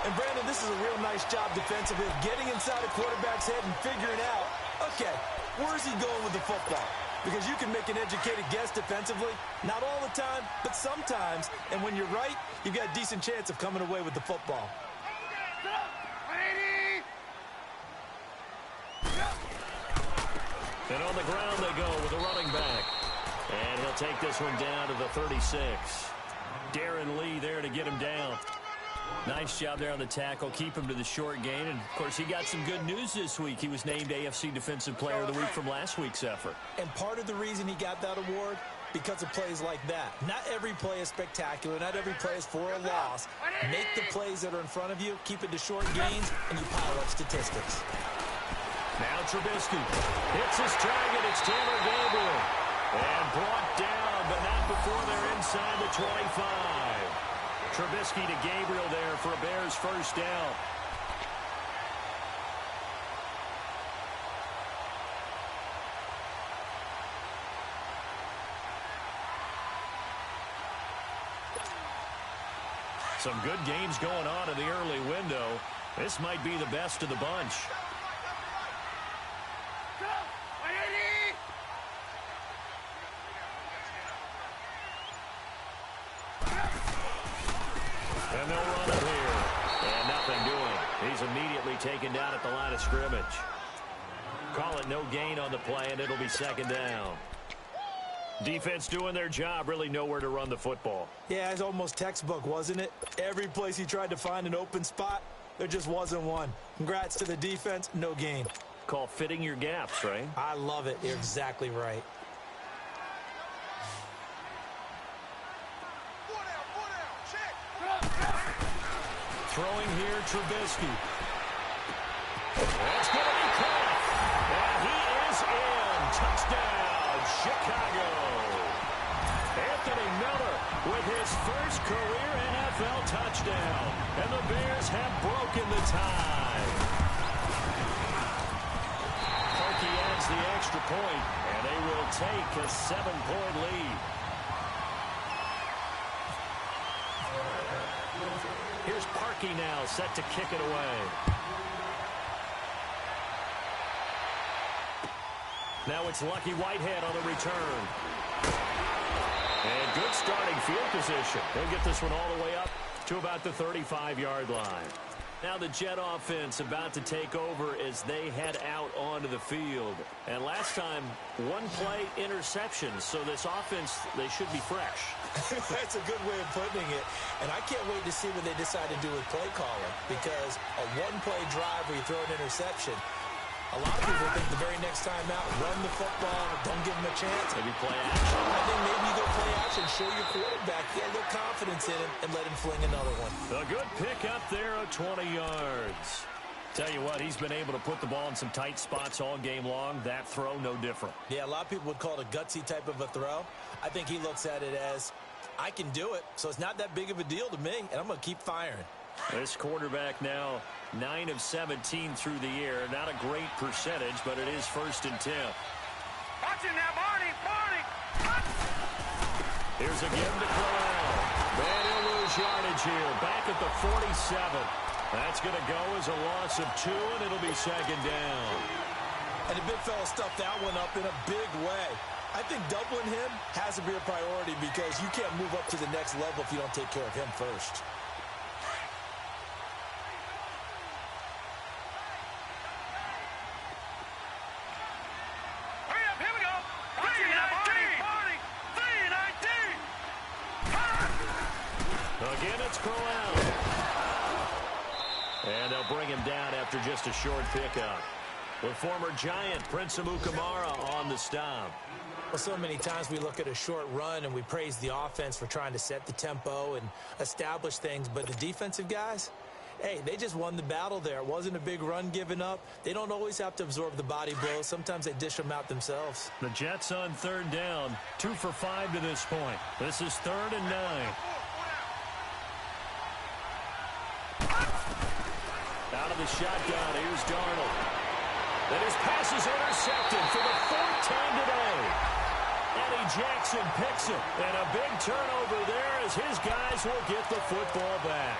And, Brandon, this is a real nice job defensively of getting inside a quarterback's head and figuring out, okay, where's he going with the football? Because you can make an educated guess defensively. Not all the time, but sometimes. And when you're right, you've got a decent chance of coming away with the football. And on the ground they go with a running back. And he'll take this one down to the 36. Darren Lee there to get him down. Nice job there on the tackle. Keep him to the short gain. And, of course, he got some good news this week. He was named AFC Defensive Player of the Week from last week's effort. And part of the reason he got that award, because of plays like that. Not every play is spectacular. Not every play is for a loss. Make the plays that are in front of you, keep it to short gains, and you pile up statistics. Now Trubisky hits his target. It's Taylor Gabriel. And brought down, but not before they're inside the 25. Trubisky to Gabriel there for a Bears first down. Some good games going on in the early window. This might be the best of the bunch. And they'll run it here. And nothing doing. He's immediately taken down at the line of scrimmage. Call it no gain on the play, and it'll be second down. Defense doing their job, really nowhere to run the football. Yeah, it's almost textbook, wasn't it? Every place he tried to find an open spot, there just wasn't one. Congrats to the defense, no gain. Call fitting your gaps, right? I love it. You're exactly right. Throwing here, Trubisky. That's going to be caught. And he is in. Touchdown, Chicago. Anthony Miller with his first career NFL touchdown. And the Bears have broken the tie. Parkey adds the extra point, and they will take a 7-point lead. Here's Parkey now, set to kick it away. Now it's Lucky Whitehead on the return. And good starting field position. They'll get this one all the way up to about the 35-yard line. Now the Jet offense about to take over as they head out onto the field. And last time, one play interception. So this offense, they should be fresh. That's a good way of putting it. And I can't wait to see what they decide to do with play calling. Because a one-play drive where you throw an interception, a lot of people think the very next time out, run the football, don't give them a chance. Maybe play action. I think maybe you go play action, show your quarterback, get a little confidence in him, and let him fling another one. A good pick up there of 20 yards. Tell you what, he's been able to put the ball in some tight spots all game long. That throw, no different. Yeah, a lot of people would call it a gutsy type of a throw. I think he looks at it as, I can do it, so it's not that big of a deal to me, and I'm going to keep firing. This quarterback now 9 of 17 through the air. Not a great percentage, but it is 1st and 10. Watch it now, Barney! Here's a give to Corral. And he'll lose yardage here. Back at the 47. That's going to go as a loss of 2, and it'll be 2nd down. And the big fella stuffed that one up in a big way. I think doubling him has to be a priority because you can't move up to the next level if you don't take care of him first. Again, it's Corral. And they'll bring him down after just a short pickup. With former Giant Prince Amukamara on the stop. Well, so many times we look at a short run and we praise the offense for trying to set the tempo and establish things. But the defensive guys, hey, they just won the battle there. It wasn't a big run given up. They don't always have to absorb the body blows. Sometimes they dish them out themselves. The Jets on 3rd down. 2 for 5 to this point. This is 3rd and 9. Out of the shotgun, here's Darnold. And his pass is intercepted for the 4th time today. Eddie Jackson picks it. And a big turnover there as his guys will get the football back.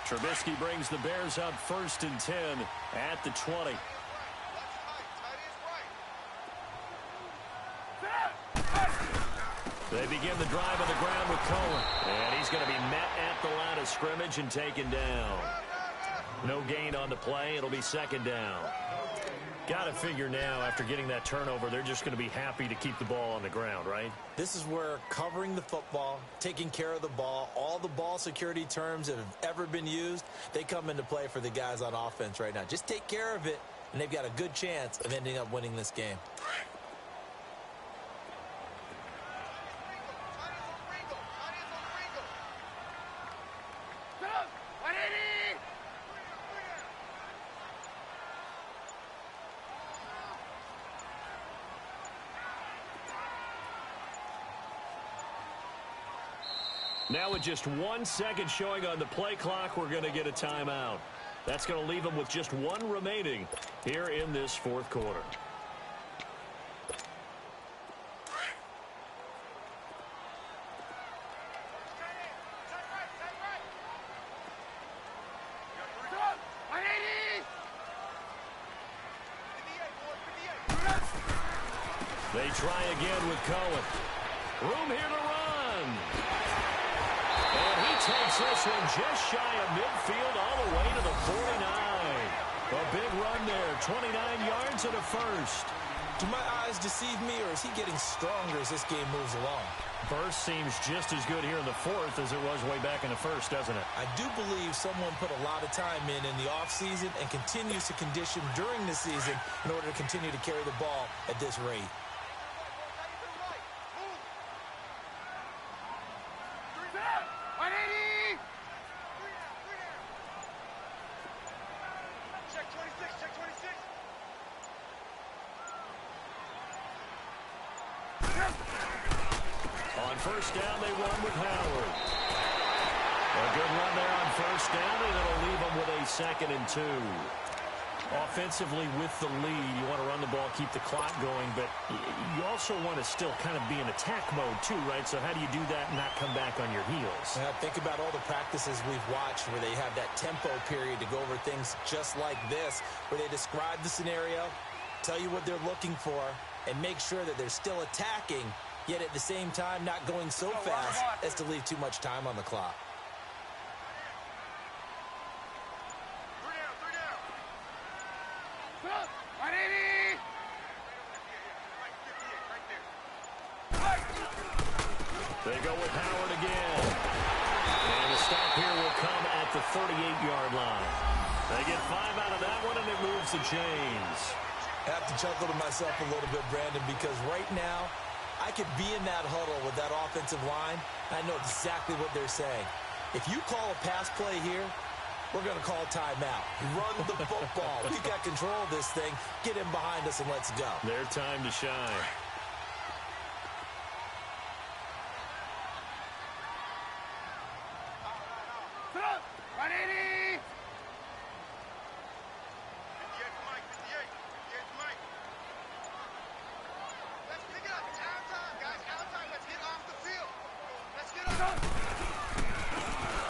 Trubisky brings the Bears up 1st and 10 at the 20. They begin the drive on the ground with Cohen. And he's going to be met at the line of scrimmage and taken down. No gain on the play. It'll be 2nd down. Got to figure now, after getting that turnover, they're just going to be happy to keep the ball on the ground, right? This is where covering the football, taking care of the ball, all the ball security terms that have ever been used, they come into play for the guys on offense right now. Just take care of it, and they've got a good chance of ending up winning this game. Now with just 1 second showing on the play clock, we're going to get a timeout. That's going to leave them with just 1 remaining here in this 4th quarter. They try again with Cohen. Room here to run. And he takes this one just shy of midfield all the way to the 49. A big run there, 29 yards and a first. Do my eyes deceive me, or is he getting stronger as this game moves along? Burst seems just as good here in the 4th as it was way back in the 1st, doesn't it? I do believe someone put a lot of time in the offseason and continues to condition during the season in order to continue to carry the ball at this rate. On 1st down, they run with Howard. A good run there on 1st down, and it'll leave them with a 2nd and 2. Offensively with the lead, you want to run the ball, keep the clock going, but you also want to still kind of be in attack mode too, right? So how do you do that and not come back on your heels? Think about all the practices we've watched where they have that tempo period to go over things just like this, where they describe the scenario, tell you what they're looking for, and make sure that they're still attacking, yet at the same time not going so fast as to leave too much time on the clock. They go with Howard again. And the stop here will come at the 38-yard line. They get 5 out of that one, and it moves the chains. I have to chuckle to myself a little bit, Brandon, because right now I could be in that huddle with that offensive line. I know exactly what they're saying. If you call a pass play here, we're going to call timeout. Run the football. We got control of this thing. Get him behind us and let's go. Their time to shine.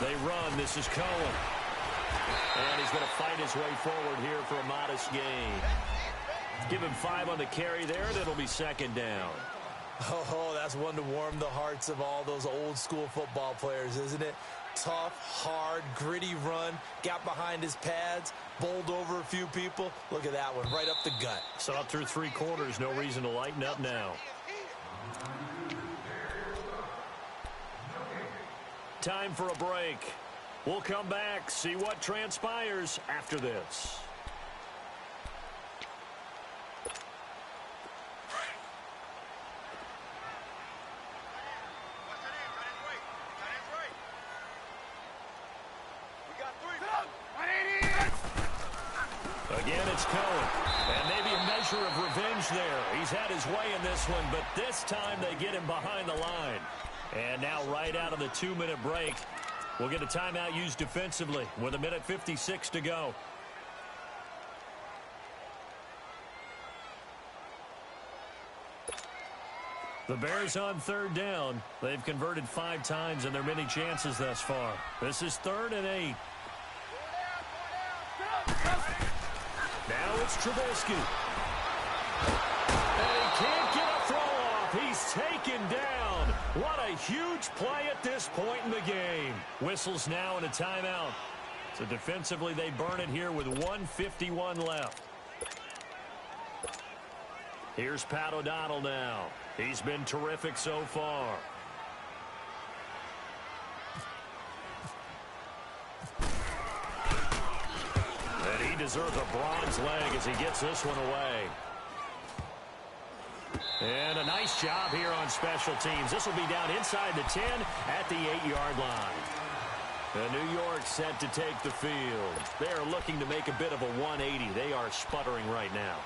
They run. This is Cohen. And he's going to fight his way forward here for a modest gain. Give him 5 on the carry there, and it'll be second down. Oh, that's one to warm the hearts of all those old school football players, isn't it? Tough, hard, gritty run. Got behind his pads, bowled over a few people. Look at that one, right up the gut. Saw it through 3 quarters. No reason to lighten up now. Time for a break. We'll come back, see what transpires after this. Again, it's Cohen. And maybe a measure of revenge there. He's had his way in this one, but this time they get him behind the line. And now right out of the 2-minute break, we'll get a timeout used defensively with 1:56 to go. The Bears on 3rd down. They've converted 5 times in their many chances thus far. This is 3rd and 8. Now it's Trubisky. And he can't get a throw off. He's taken down. What a huge play at this point in the game. Whistles now and a timeout. So defensively they burn it here with 1:51 left. Here's Pat O'Donnell now. He's been terrific so far. And he deserves a bronze leg as he gets this one away. And a nice job here on special teams. This will be down inside the 10 at the 8-yard line. And New York set to take the field. They are looking to make a bit of a 180. They are sputtering right now.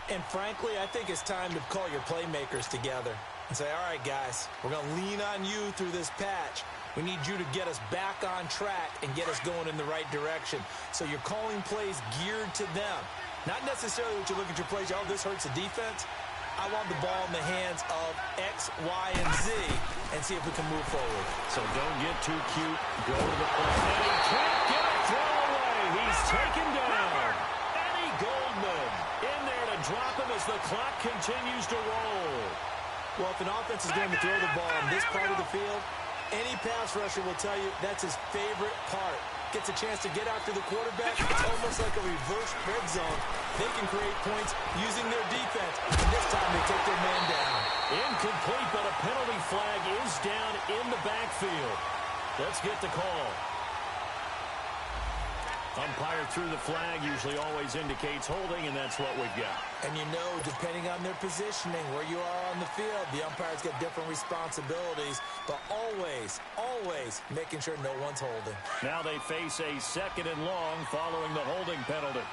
And frankly, I think it's time to call your playmakers together and say, all right, guys, we're going to lean on you through this patch. We need you to get us back on track and get us going in the right direction. So you're calling plays geared to them. Not necessarily what you look at your plays, oh, this hurts the defense. I want the ball in the hands of X, Y, and Z and see if we can move forward. So don't get too cute. Go to the play. And he can't get a throw away. He's taken down. Eddie Goldman in there to drop him as the clock continues to roll. Well, if an offense is going to throw the ball on this part of the field, any pass rusher will tell you that's his favorite part. Gets a chance to get after the quarterback. It's almost like a reverse red zone. They can create points using their defense. And this time they take their man down. Incomplete, but a penalty flag is down in the backfield. Let's get the call. Umpire threw the flag, usually always indicates holding, and that's what we've got. And you know, depending on their positioning, where you are on the field, the umpires get different responsibilities, but always, always making sure no one's holding. Now they face a 2nd and long following the holding penalty.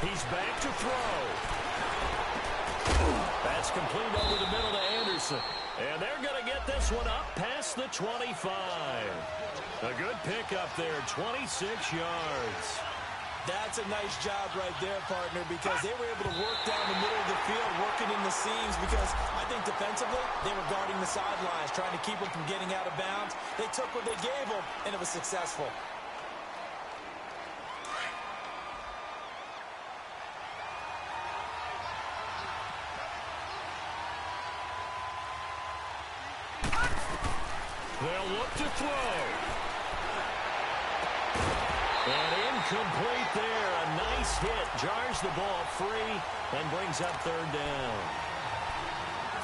He's back to throw. That's That's complete over the middle to Anderson. And they're going to get this one up past the 25. A good pickup there, 26 yards. That's a nice job right there, partner, because they were able to work down the middle of the field, working in the seams, because I think defensively they were guarding the sidelines, trying to keep them from getting out of bounds. They took what they gave them, and it was successful. They'll look to throw. And incomplete there. A nice hit. Jars the ball free and brings up third down.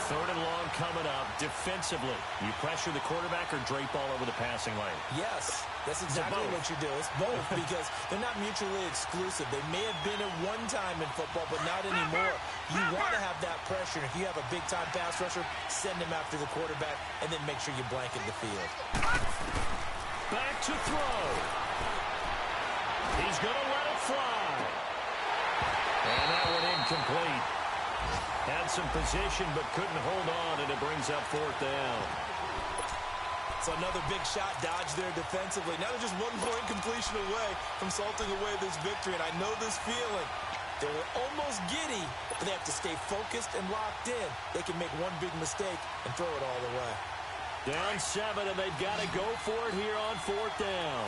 Third and long coming up. Defensively, you pressure the quarterback or drape all over the passing lane? Yes, that's exactly what you do. It's both because they're not mutually exclusive. They may have been at one time in football, but not anymore. You want to have that pressure. If you have a big-time pass rusher, send him after the quarterback, and then make sure you blanket the field. Back to throw. He's going to let it fly. And that one incomplete. Had some position but couldn't hold on, and it brings up fourth down. So another big shot dodge there defensively. Now they're just 1 more incompletion away from salting away this victory, and I know this feeling. They were almost giddy, but they have to stay focused and locked in. They can make one big mistake and throw it all the way. Down 7, and they've got to go for it here on fourth down.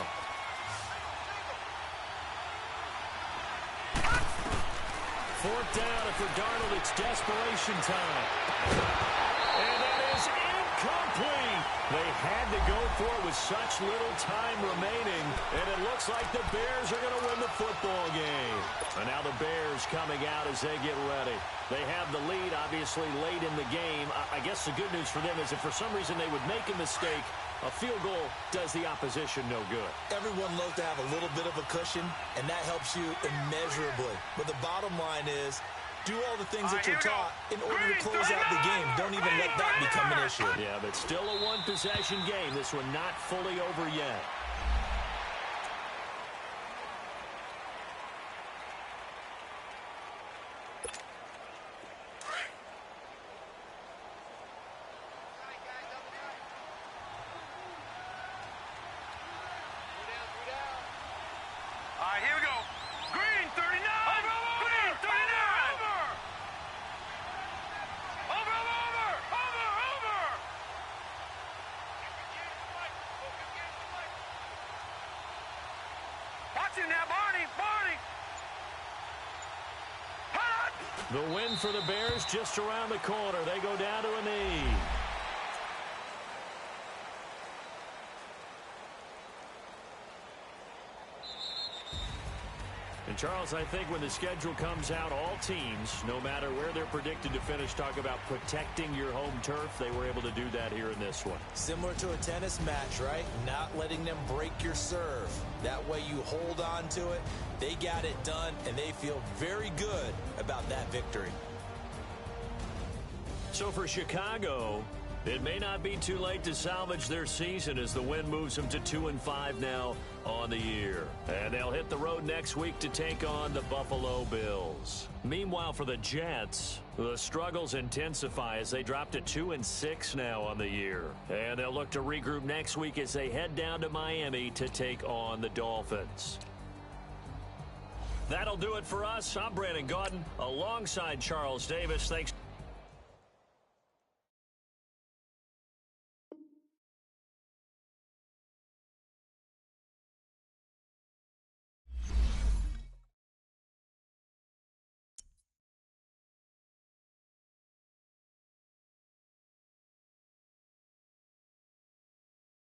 Fourth down, and for Darnold, it's desperation time. And that is incomplete. They had to go for it with such little time remaining, and it looks like the Bears are going to win the football game. And now the Bears coming out as they get ready. They have the lead, obviously, late in the game. I guess the good news for them is if for some reason they would make a mistake, a field goal does the opposition no good. Everyone loves to have a little bit of a cushion, and that helps you immeasurably. But the bottom line is, do all the things that you're taught in order to close out the game. Don't even let that become an issue. Yeah, but still a one-possession game. This one not fully over yet. Here we go. Green 39. Green 39. Over. Watch him now, Barney. Hot. The win for the Bears just around the corner. They go down to a knee. And Charles, I think when the schedule comes out, all teams, no matter where they're predicted to finish, talk about protecting your home turf. They were able to do that here in this one. Similar to a tennis match, right? Not letting them break your serve. That way you hold on to it. They got it done, and they feel very good about that victory. So for Chicago, it may not be too late to salvage their season as the win moves them to 2-5 now on the year. And they'll hit the road next week to take on the Buffalo Bills. Meanwhile, for the Jets, the struggles intensify as they drop to 2-6 now on the year. And they'll look to regroup next week as they head down to Miami to take on the Dolphins. That'll do it for us. I'm Brandon Gaudin alongside Charles Davis. Thanks.